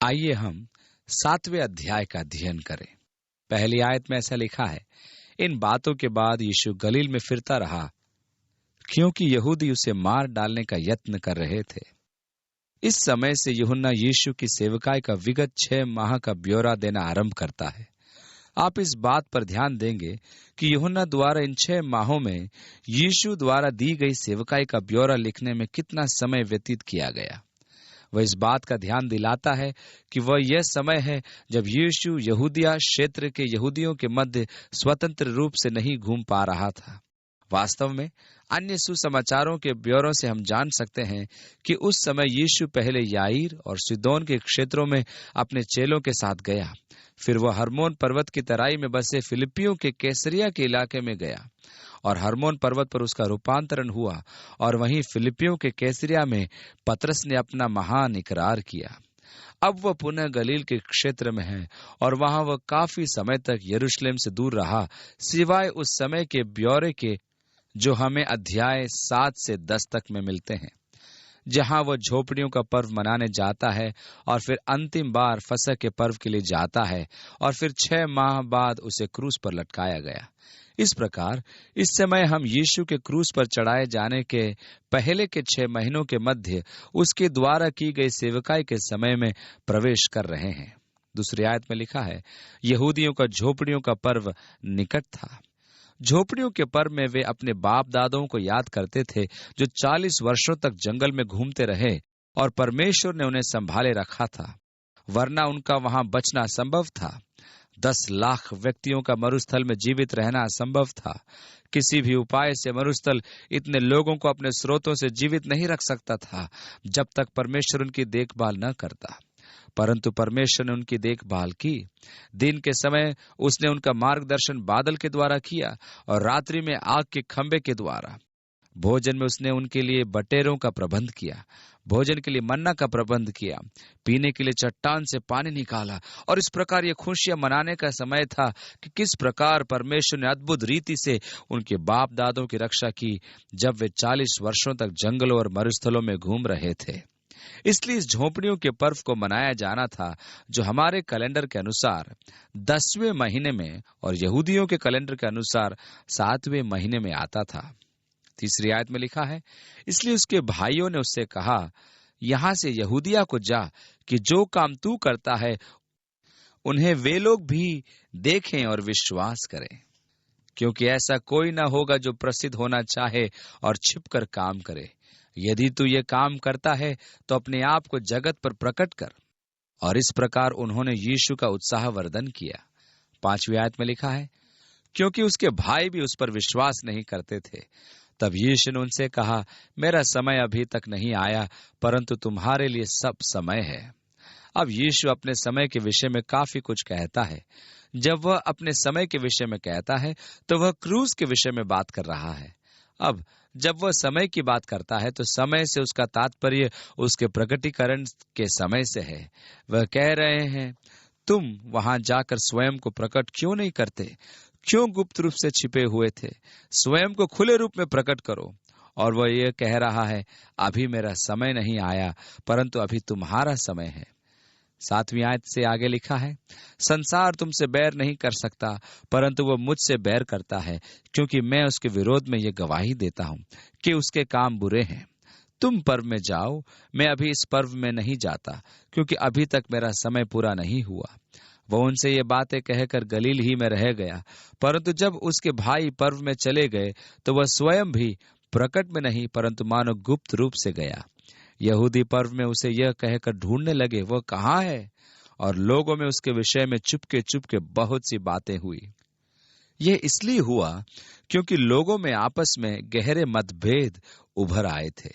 आइए हम 7वें अध्याय का अध्ययन करें। पहली आयत में ऐसा लिखा है, इन बातों के बाद यीशु गलील में फिरता रहा, क्योंकि यहूदी उसे मार डालने का यत्न कर रहे थे। इस समय से यूहन्ना यीशु की सेवकाई का विगत 6 माह का ब्यौरा देना आरंभ करता है। आप इस बात पर ध्यान देंगे कि यूहन्ना द्वारा इन 6 माहों में यीशु द्वारा दी गई सेवकाई का ब्यौरा लिखने में कितना समय व्यतीत किया गया। वह इस बात का ध्यान दिलाता है कि वह यह समय है जब यीशु यहूदिया क्षेत्र के यहूदियों के मध्य स्वतंत्र रूप से नहीं घूम पा रहा था। वास्तव में अन्य सुसमाचारों के ब्यौरों से हम जान सकते हैं कि उस समय यीशु पहले याईर और सिदोन के क्षेत्रों में अपने चेलों के साथ गया। फिर वह हर्मोन पर्वत की तराई में बसे फिलिपियों के कैसरिया के इलाके में गया और हर्मोन पर्वत पर उसका रूपांतरण हुआ और वहीं फिलिपियों के कैसरिया में पतरस ने अपना महान इकरार किया। अब वह पुनः गलील के क्षेत्र में है और वहां वह काफी समय तक यरूशलेम से दूर रहा, सिवाय उस समय के ब्यौरे के जो हमें अध्याय 7 से 10 तक में मिलते हैं, जहां वह झोपड़ियों का पर्व मनाने जाता है और फिर अंतिम बार फसह के पर्व के लिए जाता है और फिर 6 माह बाद उसे क्रूस पर लटकाया गया। इस प्रकार इस समय हम यीशु के क्रूस पर चढ़ाए जाने के पहले के 6 महीनों के मध्य उसके द्वारा की गई सेवकाई के समय में प्रवेश कर रहे हैं। दूसरी आयत में लिखा है, यहूदियों का झोपड़ियों का पर्व निकट था। झोपड़ियों के पर्व में वे अपने बाप दादों को याद करते थे, जो 40 वर्षों तक जंगल में घूमते रहे और परमेश्वर ने उन्हें संभाले रखा था, वरना उनका वहां बचना असंभव था। 10 लाख व्यक्तियों का मरुस्थल में जीवित रहना असंभव था। किसी भी उपाय से मरुस्थल इतने लोगों को अपने स्रोतों से जीवित नहीं रख सकता था जब तक परमेश्वर उनकी देखभाल न करता। परंतु परमेश्वर ने उनकी देखभाल की। दिन के समय उसने उनका मार्गदर्शन बादल के द्वारा किया और रात्रि में आग के खंभे के द्वारा। भोजन में उसने उनके लिए बटेरों का प्रबंध किया, भोजन के लिए मन्ना का प्रबंध किया, पीने के लिए चट्टान से पानी निकाला। और इस प्रकार ये खुशियां मनाने का समय था कि किस प्रकार परमेश्वर ने अद्भुत रीति से उनके बाप दादों की रक्षा की जब वे 40 वर्षों तक जंगलों और मरुस्थलों में घूम रहे थे। इसलिए इस झोपड़ियों के पर्व को मनाया जाना था, जो हमारे कैलेंडर के अनुसार 10वें महीने में और यहूदियों के कैलेंडर के अनुसार 7वें महीने में आता था। तीसरी आयत में लिखा है, इसलिए उसके भाइयों ने उससे कहा, यहां से यहूदिया को जा कि जो काम तू करता है उन्हें वे लोग भी देखें और विश्वास करें, क्योंकि ऐसा कोई न होगा जो प्रसिद्ध होना चाहे और छिपकर काम करे। यदि तू ये काम करता है तो अपने आप को जगत पर प्रकट कर। और इस प्रकार उन्होंने यीशु का उत्साहवर्धन किया। 5वीं आयत में लिखा है, क्योंकि उसके भाई भी उस पर विश्वास नहीं करते थे। तब यीशु ने उनसे कहा, मेरा समय अभी तक नहीं आया, परंतु तुम्हारे लिए सब समय है। अब यीशु अपने समय के विषय में काफी कुछ कहता है। जब वह अपने समय के विषय में कहता है तो वह क्रूस के विषय में बात कर रहा है। अब जब वह समय की बात करता है तो समय से उसका तात्पर्य उसके प्रकटीकरण के समय से है। वह कह रहे हैं, तुम वहां जाकर स्वयं को प्रकट क्यों नहीं करते? क्यों गुप्त रूप से छिपे हुए थे? स्वयं को खुले रूप में प्रकट करो। और वह यह कह रहा है, अभी मेरा समय नहीं आया, परंतु अभी तुम्हारा समय है। 7वीं आयत से आगे लिखा है, संसार तुमसे बैर नहीं कर सकता, परंतु वह मुझसे बैर करता है, क्योंकि मैं उसके विरोध में ये गवाही देता हूं कि उसके काम बुरे हैं। तुम पर्व में जाओ, मैं अभी इस पर्व में नहीं जाता, क्योंकि अभी तक मेरा समय पूरा नहीं हुआ। वह उनसे ये बातें कहकर गलील ही में रह गया। परंतु जब उसके भाई पर्व में चले गए तो वह स्वयं भी प्रकट में नहीं, परंतु मानो गुप्त रूप से गया। यहूदी पर्व में उसे यह कहकर ढूंढने लगे, वह कहाँ है? और लोगों में उसके विषय में चुपके चुपके बहुत सी बातें हुई। यह इसलिए हुआ क्योंकि लोगों में आपस में गहरे मतभेद उभर आए थे।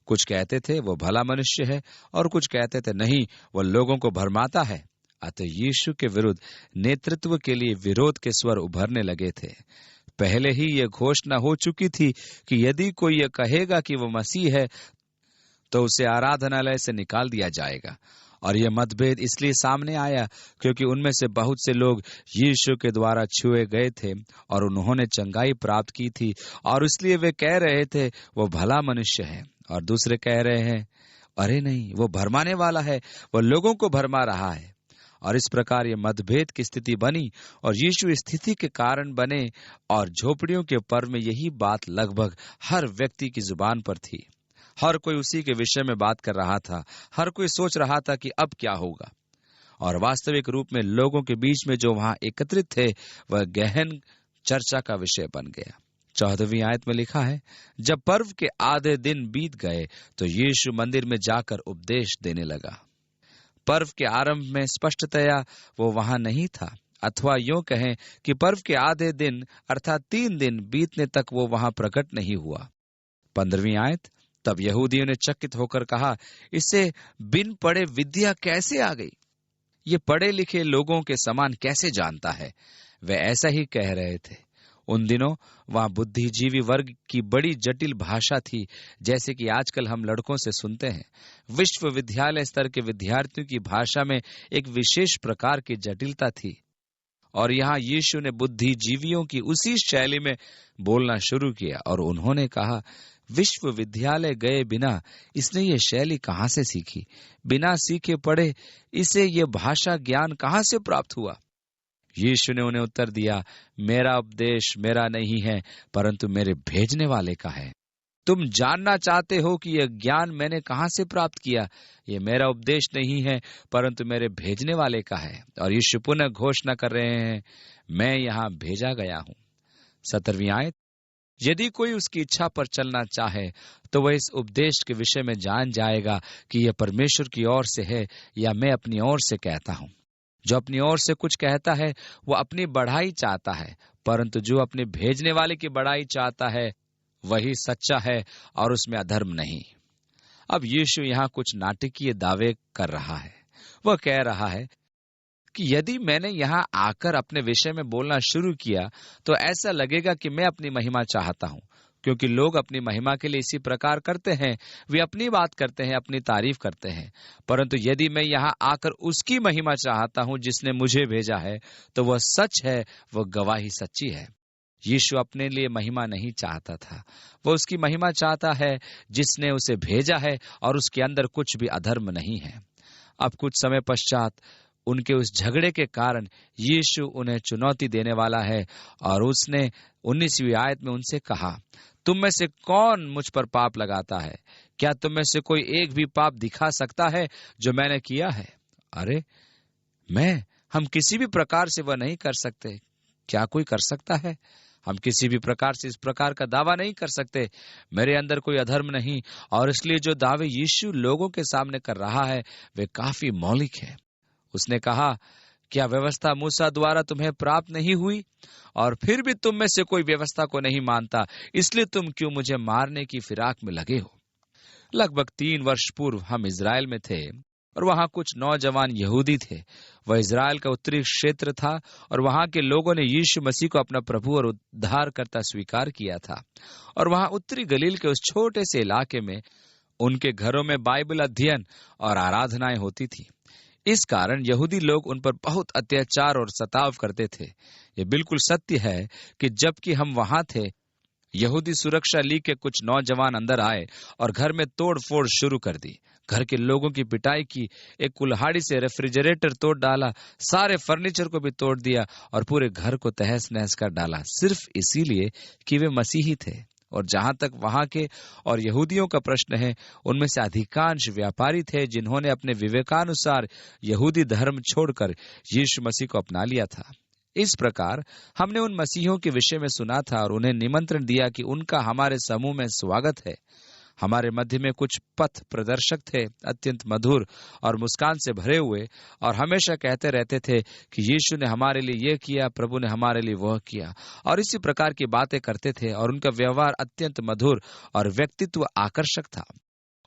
कुछ कहते थे वह भला मनुष्य है और कुछ कहते थे नहीं, वह लोगों को भरमाता है। अतः यीशु के विरुद्ध नेतृत्व के लिए विरोध के स्वर उभरने लगे थे। पहले ही यह घोषणा हो चुकी थी कि यदि कोई यह कहेगा कि वह मसीह है तो उसे आराधनालय से निकाल दिया जाएगा। और यह मतभेद इसलिए सामने आया क्योंकि उनमें से बहुत से लोग यीशु के द्वारा छुए गए थे और उन्होंने चंगाई प्राप्त की थी, और इसलिए वे कह रहे थे वह भला मनुष्य है, और दूसरे कह रहे हैं अरे नहीं, वो भरमाने वाला है, वह लोगों को भरमा रहा है। और इस प्रकार ये मतभेद की स्थिति बनी और यीशु इस स्थिति के कारण बने। और झोपड़ियों के पर्व में यही बात लगभग हर व्यक्ति की जुबान पर थी। हर कोई उसी के विषय में बात कर रहा था। हर कोई सोच रहा था कि अब क्या होगा। और वास्तविक रूप में लोगों के बीच में जो वहां एकत्रित थे, वह गहन चर्चा का विषय बन गया। 14वीं आयत में लिखा है, जब पर्व के आधे दिन बीत गए तो यीशु मंदिर में जाकर उपदेश देने लगा। पर्व के आरंभ में स्पष्टतया वो वहां नहीं था, अथवा यूं कहें कि पर्व के आधे दिन अर्थात 3 दिन बीतने तक वो वहां प्रकट नहीं हुआ। 15वीं आयत, तब यहूदियों ने चकित होकर कहा, इससे बिन पढ़े विद्या कैसे आ गई? ये पढ़े लिखे लोगों के समान कैसे जानता है? वे ऐसा ही कह रहे थे। उन दिनों वहां बुद्धिजीवी वर्ग की बड़ी जटिल भाषा थी, जैसे कि आजकल हम लड़कों से सुनते हैं। विश्वविद्यालय स्तर के विद्यार्थियों की भाषा में एक विशेष प्रकार की जटिलता थी। और यहाँ यीशु ने बुद्धिजीवियों की उसी शैली में बोलना शुरू किया और उन्होंने कहा, विश्वविद्यालय गए बिना इसने ये शैली कहाँ से सीखी? बिना सीखे पढ़े इसे ये भाषा ज्ञान कहाँ से प्राप्त हुआ? यीशु ने उन्हें उत्तर दिया, मेरा उपदेश मेरा नहीं है, परंतु मेरे भेजने वाले का है। तुम जानना चाहते हो कि यह ज्ञान मैंने कहाँ से प्राप्त किया? ये मेरा उपदेश नहीं है, परंतु मेरे भेजने वाले का है। और यीशु पुनः घोषणा कर रहे हैं, मैं यहाँ भेजा गया हूँ। 17वीं आयत, यदि कोई उसकी इच्छा पर चलना चाहे तो वह इस उपदेश के विषय में जान जाएगा कि यह परमेश्वर की ओर से है या मैं अपनी ओर से कहता हूँ। जो अपनी ओर से कुछ कहता है वो अपनी बढ़ाई चाहता है, परंतु जो अपने भेजने वाले की बढ़ाई चाहता है वही सच्चा है और उसमें अधर्म नहीं। अब यीशु यहाँ कुछ नाटकीय दावे कर रहा है। वह कह रहा है कि यदि मैंने यहाँ आकर अपने विषय में बोलना शुरू किया तो ऐसा लगेगा कि मैं अपनी महिमा चाहता हूँ, क्योंकि लोग अपनी महिमा के लिए इसी प्रकार करते हैं। वे अपनी बात करते हैं, अपनी तारीफ करते हैं। परंतु यदि मैं यहाँ आकर उसकी महिमा चाहता हूँ जिसने मुझे भेजा है, तो वह सच है, वह गवाही सच्ची है। यीशु अपने लिए महिमा नहीं चाहता था, वह उसकी महिमा चाहता है जिसने उसे भेजा है, और उसके अंदर कुछ भी अधर्म नहीं है। अब कुछ समय पश्चात उनके उस झगड़े के कारण यीशु उन्हें चुनौती देने वाला है और उसने 19वीं आयत में उनसे कहा, तुम में से कौन मुझ पर पाप लगाता है? क्या तुम में से कोई एक भी पाप दिखा सकता है जो मैंने किया है? अरे हम किसी भी प्रकार से वह नहीं कर सकते। क्या कोई कर सकता है? हम किसी भी प्रकार से इस प्रकार का दावा नहीं कर सकते। मेरे अंदर कोई अधर्म नहीं। और इसलिए जो दावे यीशु लोगों के सामने कर रहा है वे काफी मौलिक है। उसने कहा, क्या व्यवस्था मूसा द्वारा तुम्हें प्राप्त नहीं हुई? और फिर भी तुम में से कोई व्यवस्था को नहीं मानता, इसलिए तुम क्यों मुझे मारने की फिराक में लगे हो? लगभग 3 वर्ष पूर्व हम इजराइल में थे और वहां कुछ नौजवान यहूदी थे। वह इजराइल का उत्तरी क्षेत्र था और वहां के लोगों ने यीशु मसीह को अपना प्रभु और उद्धारकर्ता स्वीकार किया था। और वहां उत्तरी गलील के उस छोटे से इलाके में उनके घरों में बाइबल अध्ययन और आराधनाएं होती थी। इस कारण यहूदी लोग उन पर बहुत अत्याचार और सताव करते थे। ये बिल्कुल सत्य है कि जबकि हम वहां थे, यहूदी सुरक्षा लीग के कुछ नौजवान अंदर आए और घर में तोड़ फोड़ शुरू कर दी। घर के लोगों की पिटाई की, एक कुल्हाड़ी से रेफ्रिजरेटर तोड़ डाला, सारे फर्नीचर को भी तोड़ दिया और पूरे घर को तहस नहस कर डाला, सिर्फ इसीलिए कि वे मसीही थे। और जहां तक वहां के और यहूदियों का प्रश्न है, उनमें से अधिकांश व्यापारी थे जिन्होंने अपने विवेकानुसार यहूदी धर्म छोड़कर यीशु मसीह को अपना लिया था। इस प्रकार हमने उन मसीहों के विषय में सुना था और उन्हें निमंत्रण दिया कि उनका हमारे समूह में स्वागत है। हमारे मध्य में कुछ पथ प्रदर्शक थे, अत्यंत मधुर और मुस्कान से भरे हुए, और हमेशा कहते रहते थे कि यीशु ने हमारे लिए यह किया, प्रभु ने हमारे लिए वह किया, और इसी प्रकार की बातें करते थे। और उनका व्यवहार अत्यंत मधुर और व्यक्तित्व आकर्षक था।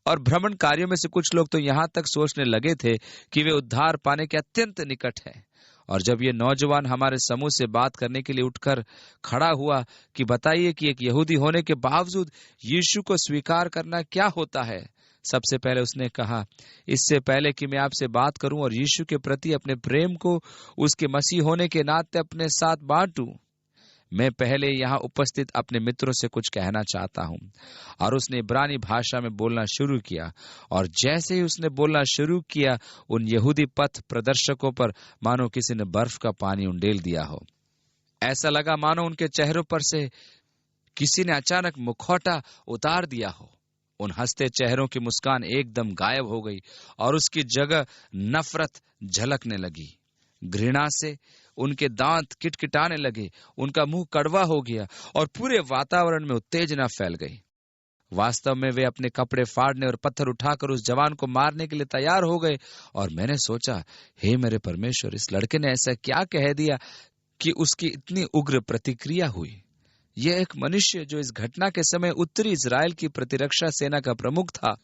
और भ्रमणकारियों में से कुछ लोग तो यहाँ तक सोचने लगे थे कि वे उद्धार पाने के अत्यंत निकट हैं। और जब ये नौजवान हमारे समूह से बात करने के लिए उठकर खड़ा हुआ कि बताइए कि एक यहूदी होने के बावजूद यीशु को स्वीकार करना क्या होता है, सबसे पहले उसने कहा, इससे पहले कि मैं आपसे बात करूं और यीशु के प्रति अपने प्रेम को उसके मसीह होने के नाते अपने साथ बांटूं, मैं पहले यहाँ उपस्थित अपने मित्रों से कुछ कहना चाहता हूँ। और उसने इब्रानी भाषा में बोलना शुरू किया, और जैसे ही उसने बोलना शुरू किया, उन यहूदी पथ प्रदर्शकों पर मानो किसी ने बर्फ का पानी उंडेल दिया हो। ऐसा लगा मानो उनके चेहरों पर से किसी ने अचानक मुखौटा उतार दिया हो। उन हंसते चेहरों की मुस्कान एकदम गायब हो गई और उसकी जगह नफरत झलकने लगी। घृणा से उनके दांत किटकिटाने लगे, उनका मुंह कड़वा हो गया और पूरे वातावरण में उत्तेजना फैल गई। वास्तव में वे अपने कपड़े फाड़ने और पत्थर उठाकर उस जवान को मारने के लिए तैयार हो गए। और मैंने सोचा, हे मेरे परमेश्वर, इस लड़के ने ऐसा क्या कह दिया कि उसकी इतनी उग्र प्रतिक्रिया हुई। यह एक मनुष्य जो इस घटना के समय उत्तरी इजराइल की प्रतिरक्षा सेना का प्रमुख था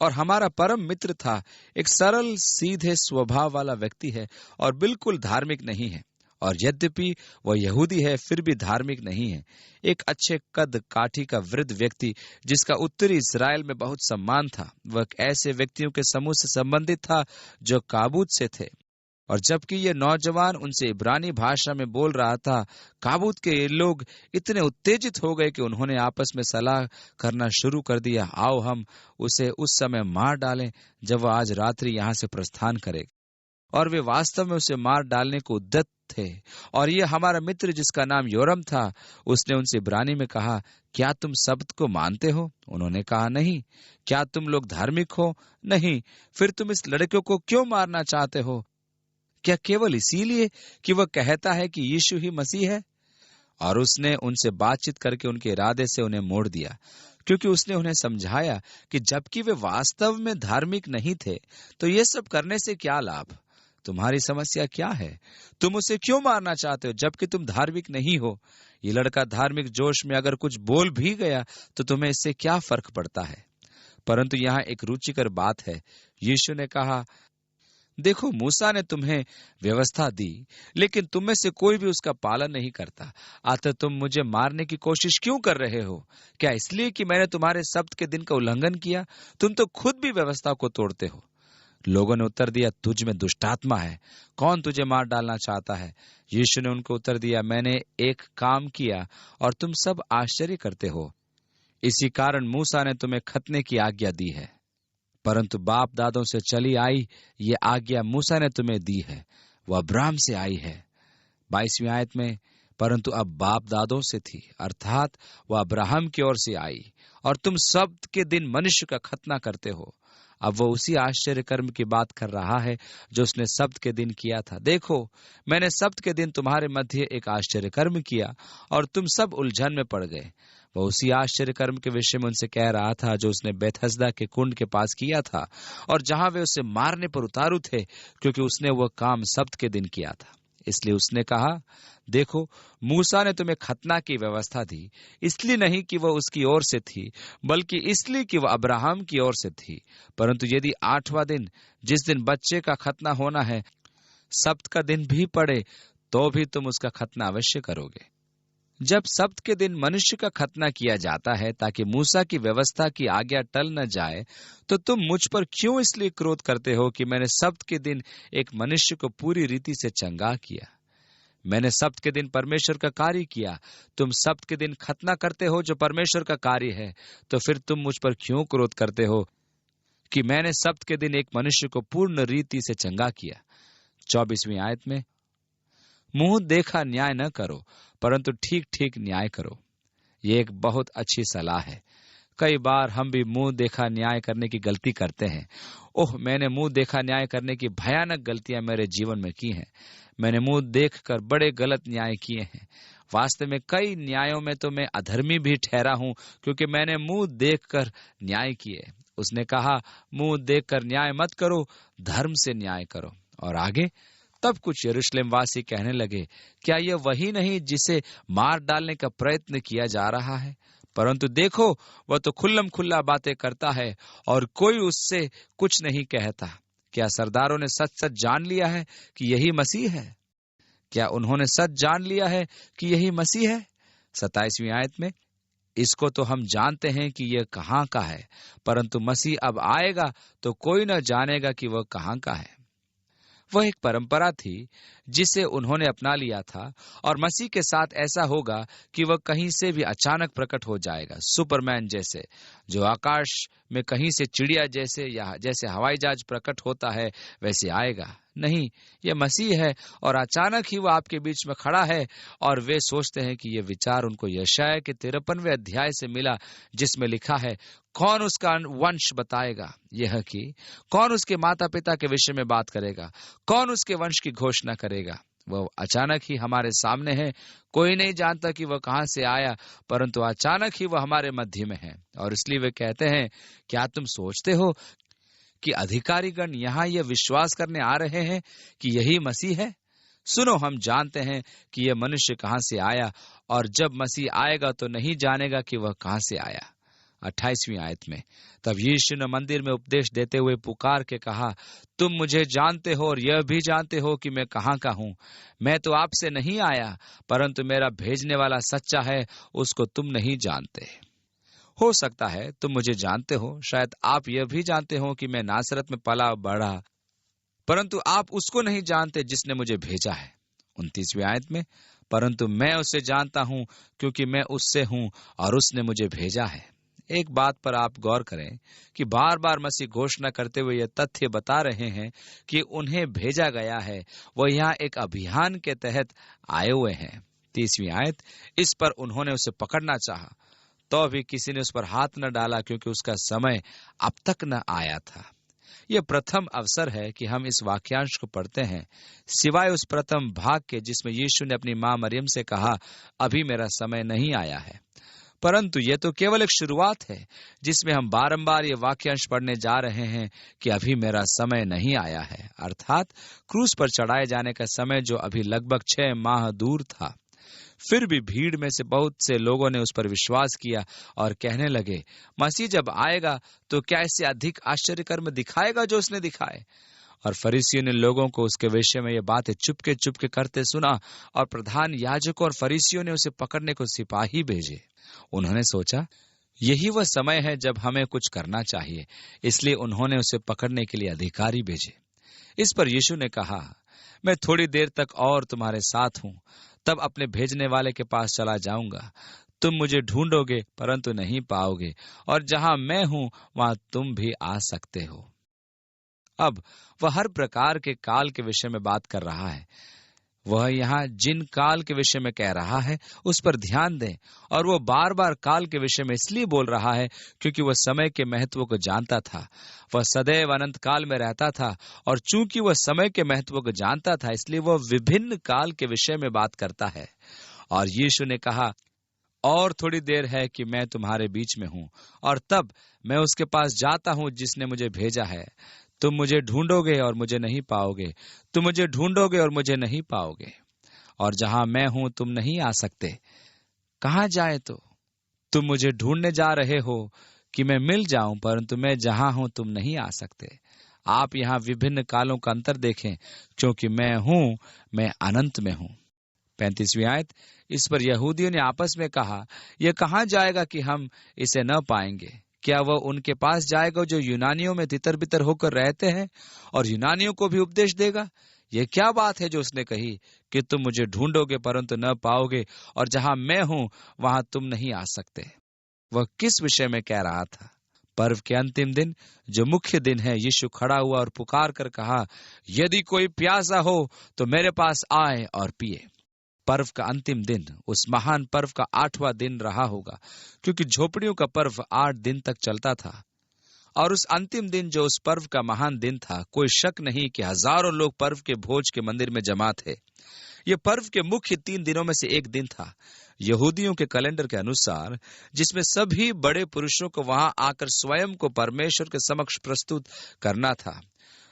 और हमारा परम मित्र था, एक सरल सीधे स्वभाव वाला व्यक्ति है और बिल्कुल धार्मिक नहीं है। और यद्यपि वह यहूदी है, फिर भी धार्मिक नहीं है। एक अच्छे कद काठी का वृद्ध व्यक्ति जिसका उत्तरी इजराइल में बहुत सम्मान था। वह ऐसे व्यक्तियों के समूह से संबंधित था जो काबूत से थे। और जबकि ये नौजवान उनसे इब्रानी भाषा में बोल रहा था, काबूत के ये लोग इतने उत्तेजित हो गए कि उन्होंने आपस में सलाह करना शुरू कर दिया, आओ हम उसे उस समय मार डालें जब वह आज रात्रि यहाँ से प्रस्थान करेगा। और वे वास्तव में उसे मार डालने को उद्यत थे। और ये हमारा मित्र जिसका नाम योरम था, उसने उनसे इब्रानी में कहा, क्या तुम शब्द को मानते हो? उन्होंने कहा, नहीं। क्या तुम लोग धार्मिक हो? नहीं। फिर तुम इस लड़के को क्यों मारना चाहते हो? क्या केवल इसीलिए कि वह कहता है कि यीशु ही मसीह है? और उसने उनसे बातचीत करके उनके इरादे से उन्हें मोड़ दिया, क्योंकि उसने उन्हें समझाया कि जबकि वे वास्तव में धार्मिक नहीं थे, तो ये सब करने से क्या लाभ? तुम्हारी समस्या क्या है? तुम उसे क्यों मारना चाहते हो जबकि तुम धार्मिक नहीं हो? ये लड़का धार्मिक जोश में अगर कुछ बोल भी गया तो तुम्हें इससे क्या फर्क पड़ता है? परंतु यहाँ एक रुचिकर बात है। यीशु ने कहा, देखो, मूसा ने तुम्हें व्यवस्था दी, लेकिन तुम में से कोई भी उसका पालन नहीं करता। अतः तुम मुझे मारने की कोशिश क्यों कर रहे हो? क्या इसलिए कि मैंने तुम्हारे सब्त के दिन का उल्लंघन किया? तुम तो खुद भी व्यवस्था को तोड़ते हो। लोगों ने उत्तर दिया, तुझ में दुष्टात्मा है। कौन तुझे मार डालना चाहता है? यीशु ने उनको उत्तर दिया, मैंने एक काम किया और तुम सब आश्चर्य करते हो। इसी कारण मूसा ने तुम्हें खतने की आज्ञा दी है। परंतु बाप दादों से चली आई ये आज्ञा मूसा ने तुम्हें दी है, वह अब्राहम से आई है। 22वीं आयत में, परंतु अब बाप दादों से थी, अर्थात वह अब्राहम की ओर से आई, और तुम सब्त के दिन मनुष्य का खतना करते हो। अब वह उसी आश्चर्य कर्म की बात कर रहा है जो उसने सब्त के दिन किया था। देखो, मैंने सब्त के दिन तुम्हारे मध्य एक आश्चर्य कर्म किया और तुम सब उलझन में पड़ गए। वह उसी आश्चर्य कर्म के विषय में उनसे कह रहा था जो उसने बेथस्दा के कुंड के पास किया था, और जहां वे उसे मारने पर उतारू थे, क्योंकि उसने वह काम सब्त के दिन किया था। इसलिए उसने कहा, देखो, मूसा ने तुम्हें खतना की व्यवस्था दी, इसलिए नहीं कि वह उसकी ओर से थी, बल्कि इसलिए कि वह अब्राहम की ओर से थी। परंतु यदि 8वां दिन, जिस दिन बच्चे का खतना होना है, सब्त का दिन भी पड़े, तो भी तुम उसका खतना अवश्य करोगे। जब सब्त के दिन मनुष्य का खतना किया जाता है ताकि मूसा की व्यवस्था की आज्ञा टल न जाए, तो तुम मुझ पर क्यों इसलिए क्रोध करते हो कि मैंने सब्त के दिन एक मनुष्य को पूरी रीति से चंगा किया? मैंने सब्त के दिन परमेश्वर का कार्य किया। तुम सब्त के दिन खतना करते हो जो परमेश्वर का कार्य है। तो फिर तुम मुझ पर क्यों क्रोध करते हो कि मैंने सब्त के दिन एक मनुष्य को पूर्ण रीति से चंगा किया? 24वीं आयत में, मुंह देखा न्याय न करो, परंतु ठीक ठीक न्याय करो। ये एक बहुत अच्छी सलाह है। कई बार हम भी मुंह देखा न्याय करने की गलती करते हैं। ओह, मैंने मुंह देखा न्याय करने की भयानक गलतियां मेरे जीवन में की हैं। मैंने मुंह देखकर बड़े गलत न्याय किए हैं। वास्तव में कई न्यायों में तो मैं अधर्मी भी ठहरा हूं, क्योंकि मैंने मुंह देखकर न्याय किए। उसने कहा, मुंह देखकर न्याय मत करो, धर्म से न्याय करो। और आगे, तब कुछ यरूशलेम वासी कहने लगे, क्या यह वही नहीं जिसे मार डालने का प्रयत्न किया जा रहा है? परंतु देखो, वह तो खुल्लम खुल्ला बातें करता है और कोई उससे कुछ नहीं कहता। क्या सरदारों ने सच सच जान लिया है कि यही मसीह है? क्या उन्होंने सच जान लिया है कि यही मसीह है? 27वीं आयत में, इसको तो हम जानते हैं कि यह कहाँ का है, परंतु मसीह अब आएगा तो कोई न जानेगा कि वह कहाँ का है। वह एक परंपरा थी जिसे उन्होंने अपना लिया था, और मसीह के साथ ऐसा होगा कि वह कहीं से भी अचानक प्रकट हो जाएगा, सुपरमैन जैसे, जो आकाश में कहीं से चिड़िया जैसे या जैसे हवाई जहाज प्रकट होता है वैसे आएगा। नहीं, यह मसीह है और अचानक ही वह आपके बीच में खड़ा है। और वे सोचते हैं कि यह विचार उनको यशायाह के 53वें अध्याय से मिला, जिसमें लिखा है, कौन उसका वंश बताएगा, यह कि कौन उसके माता पिता के विषय में बात करेगा, कौन उसके वंश की घोषणा करेगा। वह अचानक ही हमारे सामने है। कोई नहीं जानता कि वह कहां से आया, परंतु अचानक ही वह हमारे मध्य में है। और इसलिए वे कहते हैं, क्या तुम सोचते हो कि अधिकारीगण यहां यह विश्वास करने आ रहे हैं कि यही मसीह है? सुनो, हम जानते हैं कि यह मनुष्य कहां से आया, और जब मसीह आएगा तो नहीं जानेगा कि वह कहां से आया। 28वीं आयत में, तब यीशु ने मंदिर में उपदेश देते हुए पुकार के कहा, तुम मुझे जानते हो और यह भी जानते हो कि मैं कहां का हूं। मैं तो आपसे नहीं आया, परंतु मेरा भेजने वाला सच्चा है, उसको तुम नहीं जानते। हो सकता है तुम मुझे जानते हो, शायद आप यह भी जानते हो कि मैं नासरत में पला बढ़ा, परंतु आप उसको नहीं जानते जिसने मुझे भेजा है। 29वीं आयत में, परंतु मैं उसे जानता हूं क्योंकि मैं उससे हूं और उसने मुझे भेजा है। एक बात पर आप गौर करें कि बार बार मसीह घोषणा करते हुए यह तथ्य बता रहे हैं कि उन्हें भेजा गया है। वह यहाँ एक अभियान के तहत आए हुए हैं। 30वीं आयत, इस पर उन्होंने उसे पकड़ना चाहा, तो भी किसी ने उस पर हाथ न डाला, क्योंकि उसका समय अब तक न आया था। यह प्रथम अवसर है कि हम इस वाक्यांश को पढ़ते हैं, सिवाय उस प्रथम भाग के जिसमें यीशु ने अपनी मां मरियम से कहा, अभी मेरा समय नहीं आया है। परंतु यह तो केवल एक शुरुआत है जिसमें हम बारंबार ये वाक्यांश पढ़ने जा रहे हैं कि अभी मेरा समय नहीं आया है, अर्थात क्रूस पर चढ़ाए जाने का समय जो अभी लगभग 6 माह दूर था। फिर भी भीड़ में से बहुत से लोगों ने उस पर विश्वास किया और कहने लगे, मसीह जब आएगा तो क्या इससे अधिक आश्चर्य कर्म दिखाएगा जो उसने दिखाए। और फरीसियों ने लोगों को उसके विषय में ये बातें चुपके करते सुना, और प्रधान याजकों और फरीसियों ने उसे पकड़ने को सिपाही भेजे। उन्होंने सोचा यही वह समय है जब हमें कुछ करना चाहिए, इसलिए उन्होंने उसे पकड़ने के लिए अधिकारी भेजे। इस पर यीशु ने कहा, मैं थोड़ी देर तक और तुम्हारे साथ हूं, तब अपने भेजने वाले के पास चला जाऊंगा। तुम मुझे ढूंढोगे परंतु नहीं पाओगे, और जहां मैं हूं वहां तुम भी आ सकते हो। अब वह हर प्रकार के काल के विषय में बात कर रहा है। वह यहाँ जिन काल के विषय में कह रहा है उस पर ध्यान दें, और वह बार बार काल के विषय में इसलिए बोल रहा है क्योंकि वह समय के महत्व को जानता था। वह सदैव अनंत काल में रहता था, और चूंकि वह समय के महत्व को जानता था इसलिए वह विभिन्न काल के विषय में बात करता है। और यीशु ने कहा, और थोड़ी देर है कि मैं तुम्हारे बीच में हूं, और तब मैं उसके पास जाता हूं जिसने मुझे भेजा है। तुम मुझे ढूंढोगे और मुझे नहीं पाओगे, तुम मुझे ढूंढोगे और मुझे नहीं पाओगे, और जहां मैं हूं तुम नहीं आ सकते। कहां जाए तो तुम मुझे ढूंढने जा रहे हो कि मैं मिल जाऊं, परंतु मैं जहां हूं तुम नहीं आ सकते। आप यहां विभिन्न कालों का अंतर देखें, क्योंकि मैं हूं, मैं अनंत में हूं। 35वीं आयत, इस पर यहूदियों ने आपस में कहा, यह कहां जाएगा कि हम इसे न पाएंगे? क्या वह उनके पास जाएगा जो यूनानियों में तितर बितर होकर रहते हैं, और यूनानियों को भी उपदेश देगा? यह क्या बात है जो उसने कही कि तुम मुझे ढूंढोगे परंतु न पाओगे, और जहां मैं हूं वहां तुम नहीं आ सकते? वह किस विषय में कह रहा था? पर्व के अंतिम दिन, जो मुख्य दिन है, यीशु खड़ा हुआ और पुकार कर कहा, यदि कोई प्यासा हो तो मेरे पास आए और पिए। पर्व का अंतिम दिन उस महान पर्व का 8वां दिन रहा होगा, क्योंकि झोपड़ियों का पर्व 8 दिन तक चलता था। और उस अंतिम दिन जो उस पर्व का महान दिन था, कोई शक नहीं कि हजारों लोग पर्व के भोज के मंदिर में जमा थे। यह पर्व के मुख्य 3 दिनों में से एक दिन था, यहूदियों के कैलेंडर के अनुसार, जिसमें सभी बड़े पुरुषों को वहां आकर स्वयं को परमेश्वर के समक्ष प्रस्तुत करना था।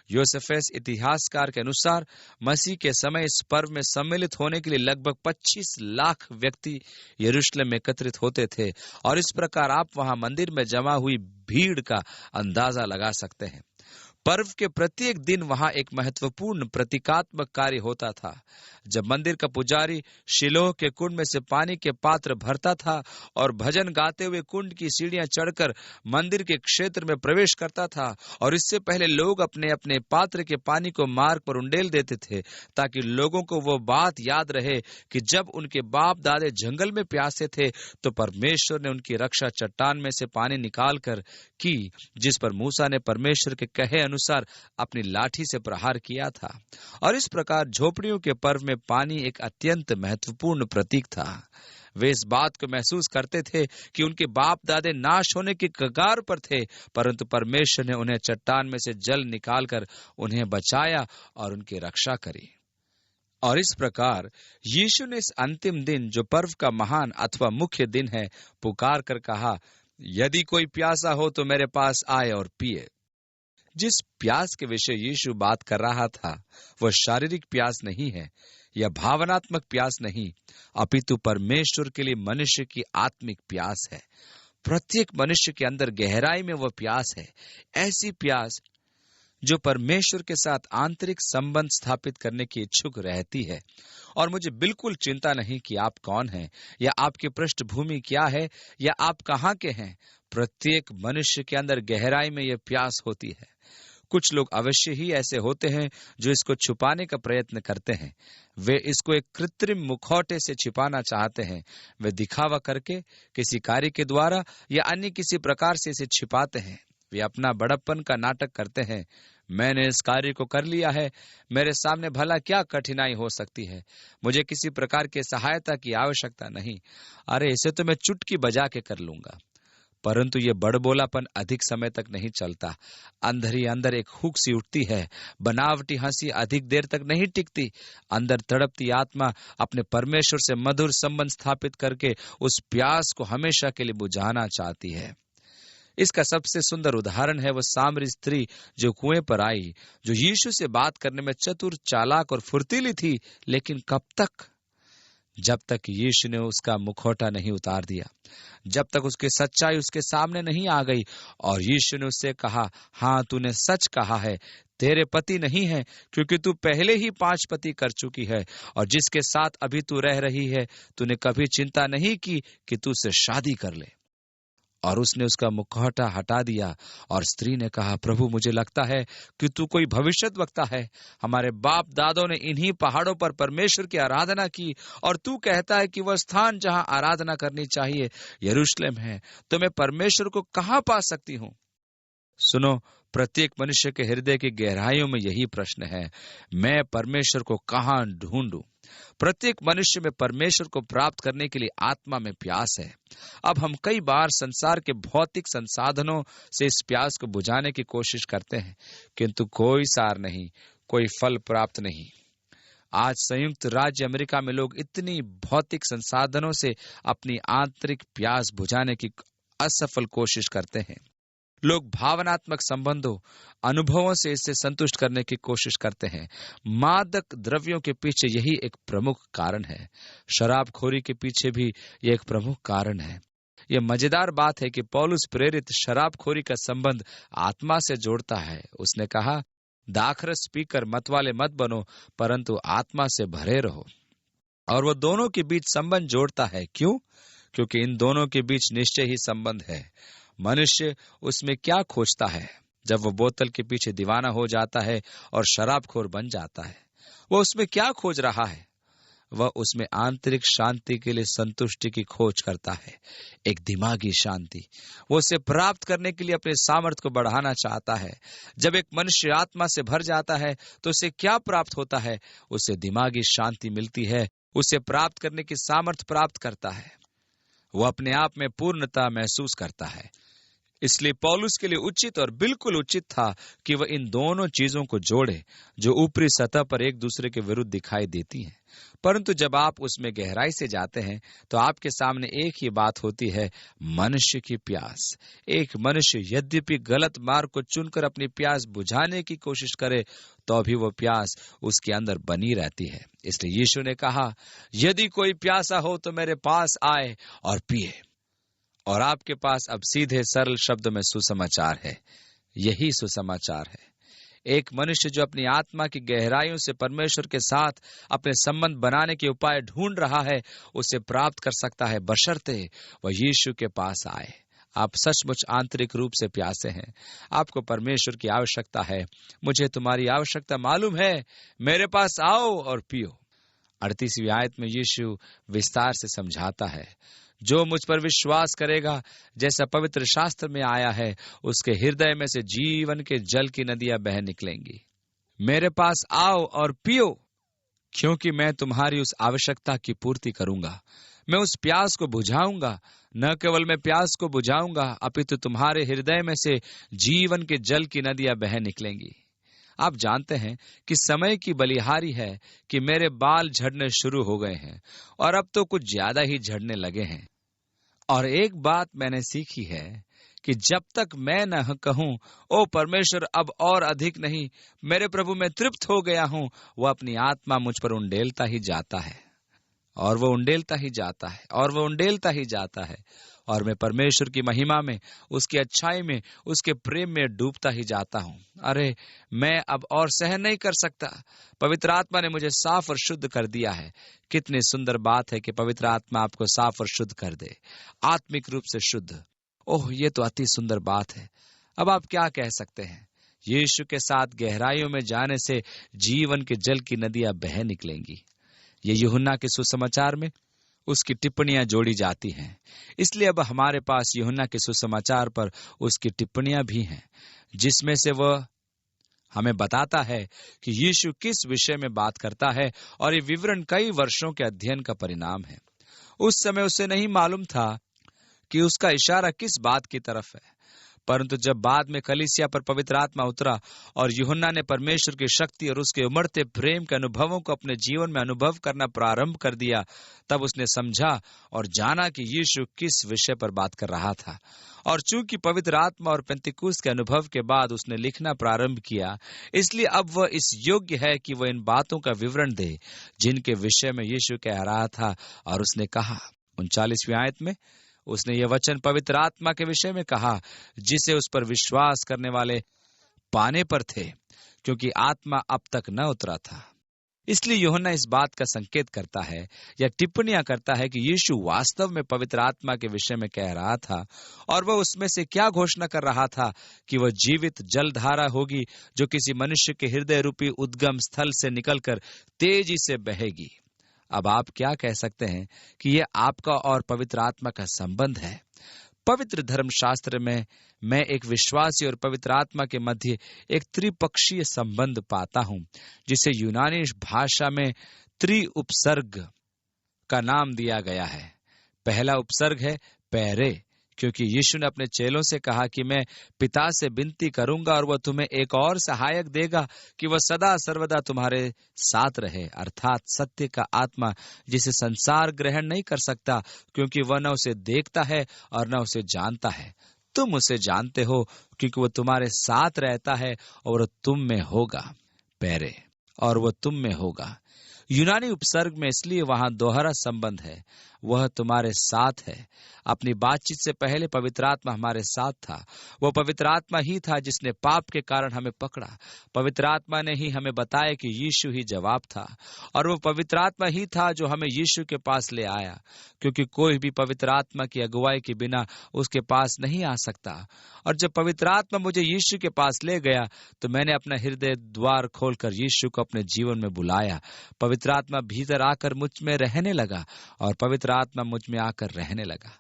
योसेफस इतिहासकार के अनुसार मसीह के समय इस पर्व में सम्मिलित होने के लिए लगभग 25 लाख व्यक्ति यरूशलेम में एकत्रित होते थे, और इस प्रकार आप वहां मंदिर में जमा हुई भीड़ का अंदाजा लगा सकते हैं। पर्व के प्रत्येक दिन वहां एक महत्वपूर्ण प्रतीकात्मक कार्य होता था। जब मंदिर का पुजारी शिलोह के कुंड में से पानी के पात्र भरता था और भजन गाते हुए कुंड की सीढ़ियां चढ़कर मंदिर के क्षेत्र में प्रवेश करता था, और इससे पहले लोग अपने अपने पात्र के पानी को मार्ग पर उंडेल देते थे, ताकि लोगों को वो बात याद रहे कि जब उनके बाप दादे जंगल में प्यासे थे तो परमेश्वर ने उनकी रक्षा चट्टान में से पानी निकाल कर की, जिस पर मूसा ने परमेश्वर के कहे अनुसार अपनी लाठी से प्रहार किया था। और इस प्रकार झोपड़ियों के पर्व में पानी एक अत्यंत महत्वपूर्ण प्रतीक था। वे इस बात को महसूस करते थे कि उनके बाप दादे नाश होने की कगार पर थे, परंतु परमेश्वर ने उन्हें चट्टान में से जल निकालकर उन्हें बचाया और उनकी रक्षा करी। और इस प्रकार यीशु ने इस अंतिम दिन, जो पर्व का महान अथवा मुख्य दिन है, पुकार कर कहा, यदि कोई प्यासा हो तो मेरे पास आए और पिए। जिस प्यास के विषय यीशु बात कर रहा था वह शारीरिक प्यास नहीं है या भावनात्मक प्यास नहीं, अपितु परमेश्वर के लिए मनुष्य की आत्मिक प्यास है। प्रत्येक मनुष्य के अंदर गहराई में वह प्यास है, ऐसी प्यास जो परमेश्वर के साथ आंतरिक संबंध स्थापित करने की इच्छुक रहती है। और मुझे बिल्कुल चिंता नहीं कि आप कौन हैं या आपकी पृष्ठभूमि क्या है या आप कहाँ के हैं। प्रत्येक मनुष्य के अंदर गहराई में यह प्यास होती है। कुछ लोग अवश्य ही ऐसे होते हैं जो इसको छुपाने का प्रयत्न करते हैं। वे इसको एक कृत्रिम मुखौटे से छिपाना चाहते हैं। वे दिखावा करके, किसी कार्य के द्वारा या अन्य किसी प्रकार से इसे छिपाते हैं। वे अपना बड़प्पन का नाटक करते हैं। मैंने इस कार्य को कर लिया है, मेरे सामने भला क्या कठिनाई हो सकती है, मुझे किसी प्रकार की सहायता की आवश्यकता नहीं, अरे इसे तो मैं चुटकी बजा के कर लूंगा। परंतु ये बड़बोलापन अधिक समय तक नहीं चलता। अंदर ही अंदर एक हुक सी उठती है। बनावटी हंसी अधिक देर तक नहीं टिकती। अंदर तड़पती आत्मा अपने परमेश्वर से मधुर संबंध स्थापित करके उस प्यास को हमेशा के लिए बुझाना चाहती है। इसका सबसे सुंदर उदाहरण है वह सामरी स्त्री जो कुएं पर आई, जो यीशु से बात करने में चतुर, चालाक और फुर्तीली थी, लेकिन कब तक? जब तक यीशु ने उसका मुखौटा नहीं उतार दिया, जब तक उसकी सच्चाई उसके सामने नहीं आ गई और यीशु ने उससे कहा, हाँ तूने सच कहा है, तेरे पति नहीं है, क्योंकि तू पहले ही 5 पति कर चुकी है, और जिसके साथ अभी तू रह रही है तूने कभी चिंता नहीं की कि तू उससे शादी कर ले। और उसने उसका मुखौटा हटा दिया और स्त्री ने कहा, प्रभु मुझे लगता है कि तू कोई भविष्यद्वक्ता है। हमारे बाप दादों ने इन्हीं पहाड़ों पर परमेश्वर की आराधना की, और तू कहता है कि वह स्थान जहां आराधना करनी चाहिए यरूशलेम है। तो मैं परमेश्वर को कहां पा सकती हूं? सुनो, प्रत्येक मनुष्य के हृदय की गहराइयों में यही प्रश्न है, मैं परमेश्वर को कहां ढूंढूं? प्रत्येक मनुष्य में परमेश्वर को प्राप्त करने के लिए आत्मा में प्यास है। अब हम कई बार संसार के भौतिक संसाधनों से इस प्यास को बुझाने की कोशिश करते हैं, किंतु कोई सार नहीं, कोई फल प्राप्त नहीं। आज संयुक्त राज्य अमेरिका में लोग इतनी भौतिक संसाधनों से अपनी आंतरिक प्यास बुझाने की असफल कोशिश करते हैं। लोग भावनात्मक संबंधों, अनुभवों से इसे संतुष्ट करने की कोशिश करते हैं। मादक द्रव्यों के पीछे यही एक प्रमुख कारण है। शराबखोरी के पीछे भी यह एक प्रमुख कारण है। यह मजेदार बात है कि पौलुस प्रेरित शराबखोरी का संबंध आत्मा से जोड़ता है। उसने कहा, दाखरस पीकर मतवाले मत बनो, परंतु आत्मा से भरे रहो। और वह दोनों के बीच संबंध जोड़ता है। क्यों? क्योंकि इन दोनों के बीच निश्चय ही संबंध है। मनुष्य उसमें क्या खोजता है? जब वह बोतल के पीछे दीवाना हो जाता है और शराबखोर बन जाता है, वह उसमें क्या खोज रहा है? वह उसमें आंतरिक शांति के लिए संतुष्टि की खोज करता है, एक दिमागी शांति। वो उसे प्राप्त करने के लिए अपने सामर्थ्य को बढ़ाना चाहता है। जब एक मनुष्य आत्मा से भर जाता है तो उसे क्या प्राप्त होता है? उसे दिमागी शांति मिलती है, उसे प्राप्त करने की सामर्थ्य प्राप्त करता है। वो अपने आप में पूर्णता महसूस करता है। इसलिए पौलुस के लिए उचित और बिल्कुल उचित था कि वह इन दोनों चीजों को जोड़े, जो ऊपरी सतह पर एक दूसरे के विरुद्ध दिखाई देती हैं। परंतु जब आप उसमें गहराई से जाते हैं तो आपके सामने एक ही बात होती है, मनुष्य की प्यास। एक मनुष्य यद्यपि गलत मार्ग को चुनकर अपनी प्यास बुझाने की कोशिश करे तो भी वो प्यास उसके अंदर बनी रहती है। इसलिए यीशु ने कहा, यदि कोई प्यासा हो तो मेरे पास आए और पिए। और आपके पास अब सीधे सरल शब्द में सुसमाचार है। यही सुसमाचार है। एक मनुष्य जो अपनी आत्मा की गहराइयों से परमेश्वर के साथ अपने संबंध बनाने के उपाय ढूंढ रहा है, उसे प्राप्त कर सकता है, बशर्ते वह यीशु के पास आए। आप सचमुच आंतरिक रूप से प्यासे हैं, आपको परमेश्वर की आवश्यकता है। मुझे तुम्हारी आवश्यकता मालूम है, मेरे पास आओ और पियो। 38वीं आयत में यीशु विस्तार से समझाता है, जो मुझ पर विश्वास करेगा, जैसा पवित्र शास्त्र में आया है, उसके हृदय में से जीवन के जल की नदियां बह निकलेंगी। मेरे पास आओ और पियो, क्योंकि मैं तुम्हारी उस आवश्यकता की पूर्ति करूंगा। मैं उस प्यास को बुझाऊंगा। न केवल मैं प्यास को बुझाऊंगा, अपितु तुम्हारे हृदय में से जीवन के जल की नदियां बह निकलेंगी। आप जानते हैं कि समय की बलिहारी है कि मेरे बाल झड़ने शुरू हो गए हैं और अब तो कुछ ज्यादा ही झड़ने लगे हैं। और एक बात मैंने सीखी है कि जब तक मैं न कहूं, ओ परमेश्वर अब और अधिक नहीं, मेरे प्रभु मैं तृप्त हो गया हूं, वह अपनी आत्मा मुझ पर उंडेलता ही जाता है और वह उंडेलता ही जाता है और वह उंडेलता ही जाता है, और मैं परमेश्वर की महिमा में, उसकी अच्छाई में, उसके प्रेम में डूबता ही जाता हूं। अरे, मैं अब और सहन नहीं कर सकता। पवित्र आत्मा ने मुझे साफ और शुद्ध कर दिया है। कितनी सुंदर बात है कि पवित्र आत्मा आपको साफ और शुद्ध कर दे, आत्मिक रूप से शुद्ध। ओह, ये तो अति सुंदर बात है। अब आप क्या कह सकते हैं? यीशु के साथ गहराइयों में जाने से जीवन के जल की नदियां बह निकलेंगी। ये यूहन्ना के सुसमाचार में उसकी टिप्पणियां जोड़ी जाती हैं। इसलिए अब हमारे पास यूहन्ना के सुसमाचार पर उसकी टिप्पणियां भी हैं, जिसमें से वह हमें बताता है कि यीशु किस विषय में बात करता है, और ये विवरण कई वर्षों के अध्ययन का परिणाम है। उस समय उसे नहीं मालूम था कि उसका इशारा किस बात की तरफ है, परंतु जब बाद में कलीसिया पर पवित्र आत्मा उतरा और यूहन्ना ने परमेश्वर की शक्ति और उसके उमड़ते प्रेम के अनुभवों को अपने जीवन में अनुभव करना प्रारंभ कर दिया, तब उसने समझा और जाना कि यीशु किस विषय पर बात कर रहा था। और चूंकि पवित्र आत्मा और पेंतिकुस्त के अनुभव के बाद उसने लिखना प्रारंभ किया, इसलिए अब वह इस योग्य है कि वह इन बातों का विवरण दे जिनके विषय में यीशु कह रहा था। और उसने कहा, 39वीं आयत में उसने ये वचन पवित्र आत्मा के विषय में कहा, जिसे उस पर विश्वास करने वाले पाने पर थे, क्योंकि आत्मा अब तक न उतरा था। इसलिए यूहन्ना इस बात का संकेत करता है या टिप्पणियां करता है कि यीशु वास्तव में पवित्र आत्मा के विषय में कह रहा था, और वह उसमें से क्या घोषणा कर रहा था कि वह जीवित जलधारा होगी जो किसी मनुष्य के हृदय रूपी उद्गम स्थल से निकलकर तेजी से बहेगी। अब आप क्या कह सकते हैं कि यह आपका और पवित्र आत्मा का संबंध है? पवित्र धर्मशास्त्र में मैं एक विश्वासी और पवित्र आत्मा के मध्य एक त्रिपक्षीय संबंध पाता हूं, जिसे यूनानी भाषा में त्रिउपसर्ग का नाम दिया गया है। पहला उपसर्ग है पैरे, क्योंकि यीशु ने अपने चेलों से कहा कि मैं पिता से विनती करूंगा और वह तुम्हें एक और सहायक देगा कि वह सदा सर्वदा तुम्हारे साथ रहे, अर्थात सत्य का आत्मा, जिसे संसार ग्रहण नहीं कर सकता, क्योंकि वह न उसे देखता है और न उसे जानता है। तुम उसे जानते हो क्योंकि वह तुम्हारे साथ रहता है और वह तुम में होगा। पैरे, और वह तुम में होगा। यूनानी उपसर्ग में इसलिए वहां दोहरा संबंध है, वह तुम्हारे साथ है। अपनी बातचीत से पहले पवित्र आत्मा हमारे साथ था। वह पवित्र आत्मा ही था जिसने पाप के कारण हमें पकड़ा। पवित्र आत्मा ने ही हमें बताया कि यीशु ही जवाब था, और वह पवित्र आत्मा ही था जो हमें यीशु के पास ले आया, क्योंकि कोई भी पवित्र आत्मा की अगुवाई के बिना उसके पास नहीं आ सकता। और जब पवित्र आत्मा मुझे यीशु के पास ले गया, तो मैंने अपना हृदय द्वार खोलकर यीशु को अपने जीवन में बुलाया। पवित्र आत्मा भीतर आकर मुझ में रहने लगा और पवित्र आत्मा मुझ में आकर रहने लगा।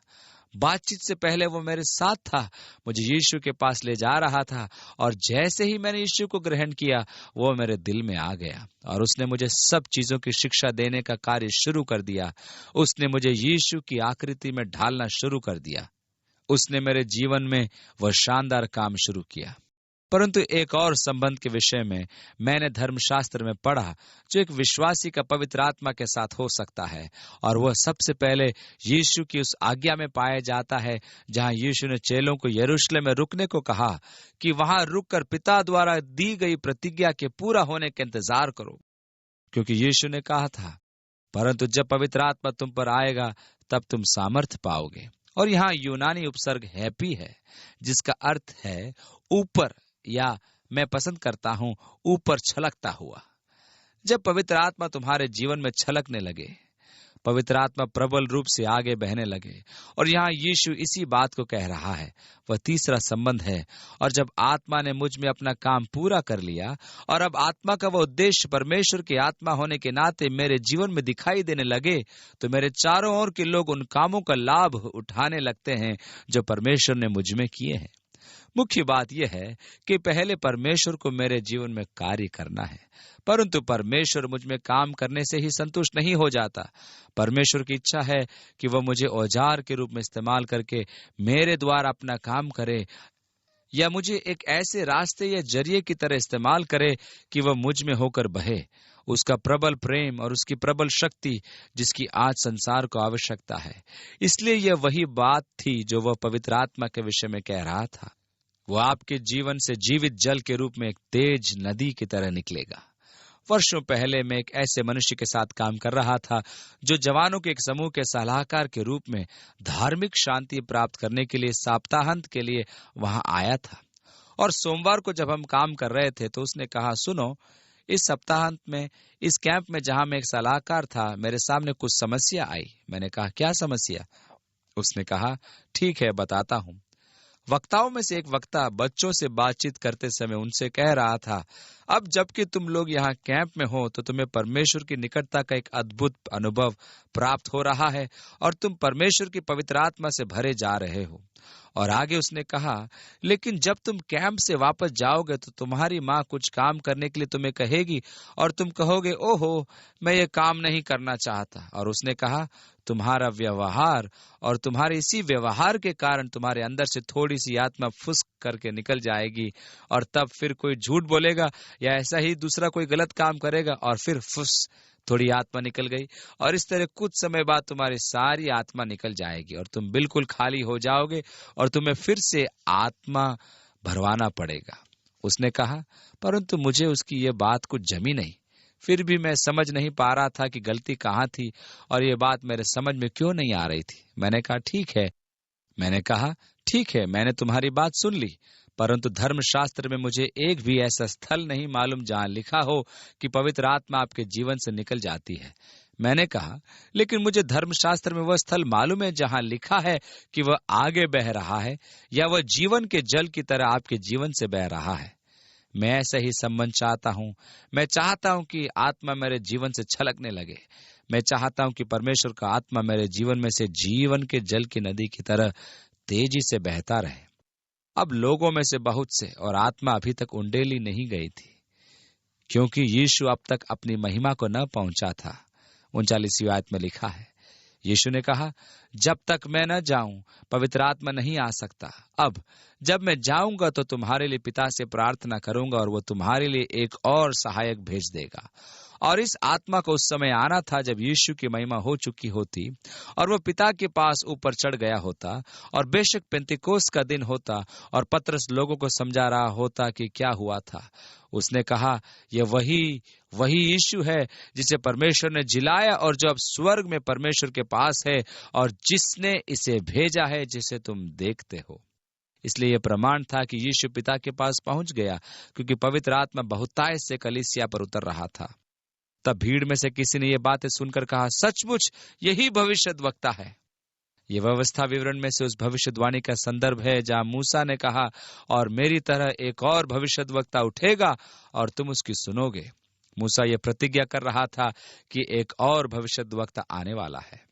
बातचीत से पहले वो मेरे साथ था, मुझे यीशु के पास ले जा रहा था, और जैसे ही मैंने यीशु को ग्रहण किया, वो मेरे दिल में आ गया और उसने मुझे सब चीजों की शिक्षा देने का कार्य शुरू कर दिया। उसने मुझे यीशु की आकृति में ढालना शुरू कर दिया। उसने मेरे जीवन में वह शानदार काम शुरू किया। परंतु एक और संबंध के विषय में मैंने धर्मशास्त्र में पढ़ा, जो एक विश्वासी का पवित्र आत्मा के साथ हो सकता है, और वह सबसे पहले यीशु की उस आज्ञा में पाया जाता है जहां यीशु ने चेलों को यरूशलेम में रुकने को कहा कि वहां रुककर पिता द्वारा दी गई प्रतिज्ञा के पूरा होने का इंतजार करो, क्योंकि यीशु ने कहा था, परंतु जब पवित्र आत्मा तुम पर आएगा तब तुम सामर्थ्य पाओगे। और यहाँ यूनानी उपसर्ग हैपी है, जिसका अर्थ है ऊपर या मैं पसंद करता हूं ऊपर छलकता हुआ। जब पवित्र आत्मा तुम्हारे जीवन में छलकने लगे, पवित्र आत्मा प्रबल रूप से आगे बहने लगे, और यहाँ यीशु इसी बात को कह रहा है। वह तीसरा संबंध है। और जब आत्मा ने मुझ में अपना काम पूरा कर लिया और अब आत्मा का वह उद्देश्य परमेश्वर की आत्मा होने के नाते मेरे जीवन में दिखाई देने लगे, तो मेरे चारों ओर के लोग उन कामों का लाभ उठाने लगते हैं जो परमेश्वर ने मुझ में किए हैं। मुख्य बात यह है कि पहले परमेश्वर को मेरे जीवन में कार्य करना है, परंतु परमेश्वर मुझ में काम करने से ही संतुष्ट नहीं हो जाता। परमेश्वर की इच्छा है कि वह मुझे औजार के रूप में इस्तेमाल करके मेरे द्वारा अपना काम करे, या मुझे एक ऐसे रास्ते या जरिए की तरह इस्तेमाल करे कि वह मुझ में होकर बहे। उसका प्रबल प्रेम और उसकी प्रबल शक्ति जिसकी आज संसार को आवश्यकता है। इसलिए यह वही बात थी जो वह पवित्र आत्मा के विषय में कह रहा था। वो आपके जीवन से जीवित जल के रूप में एक तेज नदी की तरह निकलेगा। वर्षों पहले मैं एक ऐसे मनुष्य के साथ काम कर रहा था जो जवानों के एक समूह के सलाहकार के रूप में धार्मिक शांति प्राप्त करने के लिए सप्ताहांत के लिए वहां आया था। और सोमवार को जब हम काम कर रहे थे तो उसने कहा, सुनो, इस सप्ताहांत में इस कैंप में जहां मैं एक सलाहकार था, मेरे सामने कुछ समस्या आई। मैंने कहा, क्या समस्या? उसने कहा, ठीक है, बताता हूं। वक्ताओं में से एक वक्ता बच्चों से बातचीत करते समय उनसे कह रहा था, अब जबकि तुम लोग यहाँ कैंप में हो तो तुम्हें परमेश्वर की निकटता का एक अद्भुत अनुभव प्राप्त हो रहा है और तुम परमेश्वर की पवित्र आत्मा से भरे जा रहे हो। और आगे उसने कहा, लेकिन जब तुम कैंप से वापस जाओगे तो तुम्हारी माँ कुछ काम करने के लिए तुम्हें कहेगी और तुम कहोगे, ओहो, मैं ये काम नहीं करना चाहता। और उसने कहा, तुम्हारा व्यवहार और तुम्हारे इसी व्यवहार के कारण तुम्हारे अंदर से थोड़ी सी आत्मा फुस करके निकल जाएगी, और तब फिर कोई झूठ बोलेगा या ऐसा ही दूसरा कोई गलत काम करेगा और फिर फुस थोड़ी आत्मा निकल गई, और इस तरह कुछ समय बाद तुम्हारी सारी आत्मा निकल जाएगी और तुम बिल्कुल खाली हो जाओगे और तुम्हें फिर से आत्मा भरवाना पड़ेगा। उसने कहा, परंतु मुझे उसकी ये बात कुछ जमी नहीं। फिर भी मैं समझ नहीं पा रहा था कि गलती कहाँ थी और ये बात मेरे समझ में क्यों नहीं आ रही थी। मैंने कहा, ठीक है, मैंने तुम्हारी बात सुन ली, परंतु धर्मशास्त्र में मुझे एक भी ऐसा स्थल नहीं मालूम जहां लिखा हो कि पवित्र आत्मा आपके जीवन से निकल जाती है। मैंने कहा, लेकिन मुझे धर्मशास्त्र में वह स्थल मालूम है जहां लिखा है कि वह आगे बह रहा है, या वह जीवन के जल की तरह आपके जीवन से बह रहा है। मैं ऐसा ही संबंध चाहता हूं। मैं चाहता हूं कि आत्मा मेरे जीवन से छलकने लगे। मैं चाहता हूं कि परमेश्वर का आत्मा मेरे जीवन में से जीवन के जल की नदी की तरह तेजी से बहता रहे। अब लोगों में से बहुत से और आत्मा अभी तक उंडेली नहीं गई थी, क्योंकि यीशु अब तक अपनी महिमा को न पहुंचा था। 39वीं आयत में लिखा है, यीशु ने कहा, जब तक मैं न जाऊं पवित्र आत्मा नहीं आ सकता। अब जब मैं जाऊंगा तो तुम्हारे लिए पिता से प्रार्थना करूंगा और वो तुम्हारे लिए एक और सहायक भेज देगा। और इस आत्मा को उस समय आना था जब यीशु की महिमा हो चुकी होती और वो पिता के पास ऊपर चढ़ गया होता, और बेशक पेंतिकोस्त का दिन होता और पतरस लोगों को समझा रहा होता कि क्या हुआ था। उसने कहा, यह वही यीशु है जिसे परमेश्वर ने जिलाया और जो अब स्वर्ग में परमेश्वर के पास है और जिसने इसे भेजा है जिसे तुम देखते हो। इसलिए यह प्रमाण था कि यीशु पिता के पास पहुंच गया, क्योंकि पवित्र आत्मा बहुतायत से कलीसिया पर उतर रहा था। तब भीड़ में से किसी ने ये बातें सुनकर कहा, सचमुच यही भविष्यद्वक्ता है। ये व्यवस्था विवरण में से उस भविष्यवाणी का संदर्भ है जहां मूसा ने कहा, और मेरी तरह एक और भविष्यद्वक्ता उठेगा और तुम उसकी सुनोगे। मूसा ये प्रतिज्ञा कर रहा था कि एक और भविष्यद्वक्ता आने वाला है।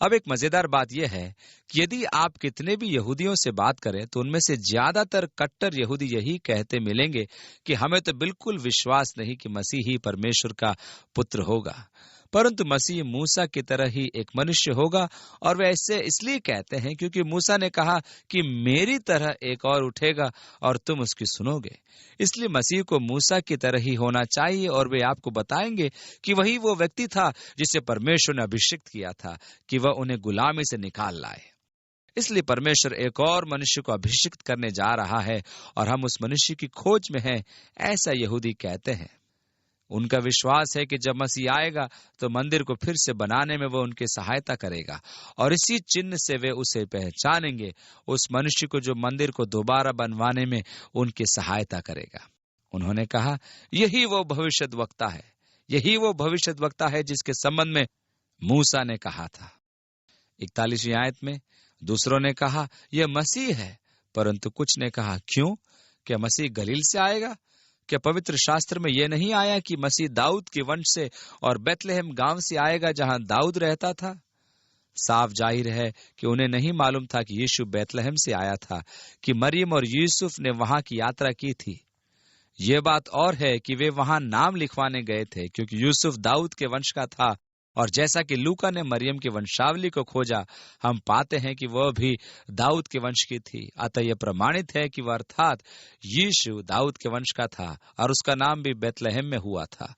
अब एक मजेदार बात यह है कि यदि आप कितने भी यहूदियों से बात करें तो उनमें से ज्यादातर कट्टर यहूदी यही कहते मिलेंगे कि हमें तो बिल्कुल विश्वास नहीं कि मसीह ही परमेश्वर का पुत्र होगा, परंतु मसीह मूसा की तरह ही एक मनुष्य होगा। और वे ऐसे इसलिए कहते हैं क्योंकि मूसा ने कहा कि मेरी तरह एक और उठेगा और तुम उसकी सुनोगे। इसलिए मसीह को मूसा की तरह ही होना चाहिए, और वे आपको बताएंगे कि वही वो व्यक्ति था जिसे परमेश्वर ने अभिषिक्त किया था कि वह उन्हें गुलामी से निकाल लाए। इसलिए परमेश्वर एक और मनुष्य को अभिषिक्त करने जा रहा है और हम उस मनुष्य की खोज में हैं, ऐसा यहूदी कहते हैं। उनका विश्वास है कि जब मसीह आएगा तो मंदिर को फिर से बनाने में वो उनकी सहायता करेगा, और इसी चिन्ह से वे उसे पहचानेंगे, उस मनुष्य को जो मंदिर को दोबारा बनवाने में उनकी सहायता करेगा। उन्होंने कहा, यही वो भविष्यद्वक्ता है, यही वो भविष्यद्वक्ता है जिसके संबंध में मूसा ने कहा था। 41वीं आयत में दूसरों ने कहा, यह मसीह है, परंतु कुछ ने कहा, क्यों? क्या मसीह गलील से आएगा? क्या पवित्र शास्त्र में यह नहीं आया कि मसीह दाऊद के वंश से और बैतलहम गांव से आएगा जहां दाऊद रहता था? साफ जाहिर है कि उन्हें नहीं मालूम था कि यीशु बैतलहम से आया था, कि मरियम और यूसुफ ने वहां की यात्रा की थी। ये बात और है कि वे वहां नाम लिखवाने गए थे, क्योंकि यूसुफ दाऊद के वंश का था, और जैसा कि लूका ने मरियम की वंशावली को खोजा, हम पाते हैं कि वह भी दाऊद के वंश की थी। अतः यह प्रमाणित है कि वह अर्थात यीशु दाऊद के वंश का था, और उसका नाम भी बैतलहम में हुआ था।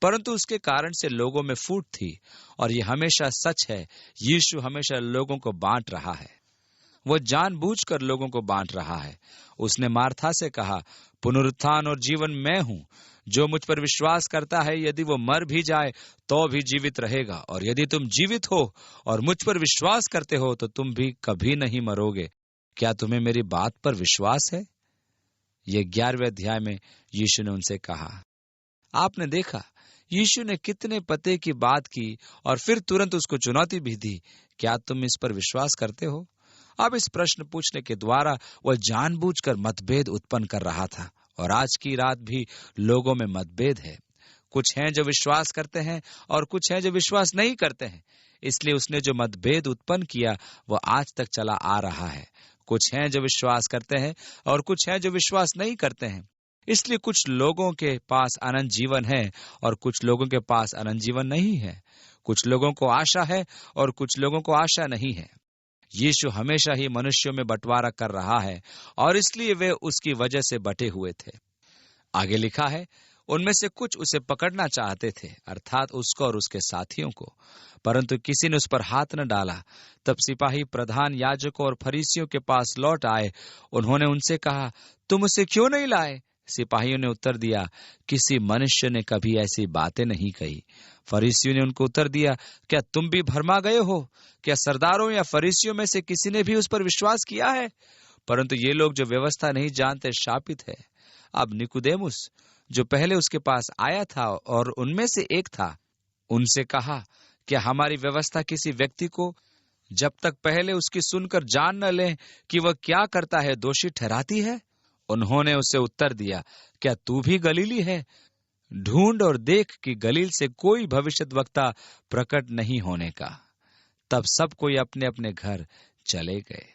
परंतु उसके कारण से लोगों में फूट थी, और यह हमेशा सच है, यीशु हमेशा लोगों को बांट रहा है। वह जानबूझकर लोगों को बांट रहा है। उसने मार्था से कहा, पुनरुत्थान और जीवन मैं हूं, जो मुझ पर विश्वास करता है, यदि वो मर भी जाए तो भी जीवित रहेगा, और यदि तुम जीवित हो और मुझ पर विश्वास करते हो तो तुम भी कभी नहीं मरोगे। क्या तुम्हें मेरी बात पर विश्वास है? ये 11वें अध्याय में यीशु ने उनसे कहा। आपने देखा यीशु ने कितने पते की बात की और फिर तुरंत उसको चुनौती भी दी, क्या तुम इस पर विश्वास करते हो? अब इस प्रश्न पूछने के द्वारा वह जानबूझकर मतभेद उत्पन्न कर रहा था, और आज की रात भी लोगों में मतभेद है। कुछ हैं जो विश्वास करते हैं और कुछ हैं जो विश्वास नहीं करते हैं। इसलिए उसने जो मतभेद उत्पन्न किया वह आज तक चला आ रहा है। कुछ हैं जो विश्वास करते हैं और कुछ हैं जो विश्वास नहीं करते हैं। इसलिए कुछ लोगों के पास अनंत जीवन है और कुछ लोगों के पास अनंत जीवन नहीं है। कुछ लोगों को आशा है और कुछ लोगों को आशा नहीं है। यीशु हमेशा ही मनुष्यों में बंटवारा कर रहा है, और इसलिए वे उसकी वजह से बटे हुए थे। आगे लिखा है, उनमें से कुछ उसे पकड़ना चाहते थे, अर्थात उसको और उसके साथियों को, परंतु किसी ने उस पर हाथ न डाला। तब सिपाही प्रधान याजकों और फरीसियों के पास लौट आए। उन्होंने उनसे कहा, तुम उसे क्यों नहीं लाए? सिपाहियों ने उत्तर दिया, किसी मनुष्य ने कभी ऐसी बातें नहीं कही। फरीसियों ने उनको उत्तर दिया, क्या तुम भी भरमा गए हो? क्या सरदारों या फरीसियों में से किसी ने भी उस पर विश्वास किया है? परंतु ये लोग जो व्यवस्था नहीं जानते शापित है। अब निकुदेमुस जो पहले उसके पास आया था और उनमें से एक था, उनसे कहा, क्या हमारी व्यवस्था किसी व्यक्ति को जब तक पहले उसकी सुनकर जान न लें कि वह क्या करता है दोषी ठहराती है? उन्होंने उसे उत्तर दिया, क्या तू भी गलीली है? ढूंढ और देख कि गलील से कोई भविष्यद्वक्ता प्रकट नहीं होने का। तब सब कोई अपने अपने घर चले गए।